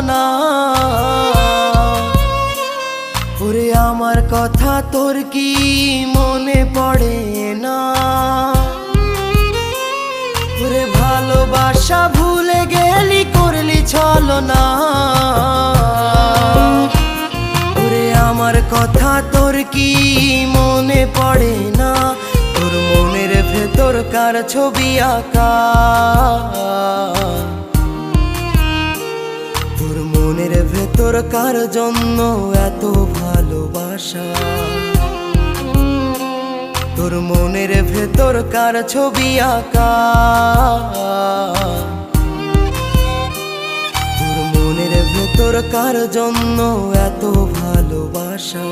না। ওরে আমার কথা তোর কি মনে পড়ে না? ওরে ভালোবাসা ভুলে গেলি, করলি ছলনা। ওরে আমার কথা তোর কি মনে পড়ে না? তোর মনের ভেতর কার ছবি আঁকা? তোর মনের ভেতর কার জন্য এত ভালোবাসা? তোর মনের ভেতর কার ছবি আঁকা? তোর মনের ভেতর কার জন্য এত ভালোবাসা?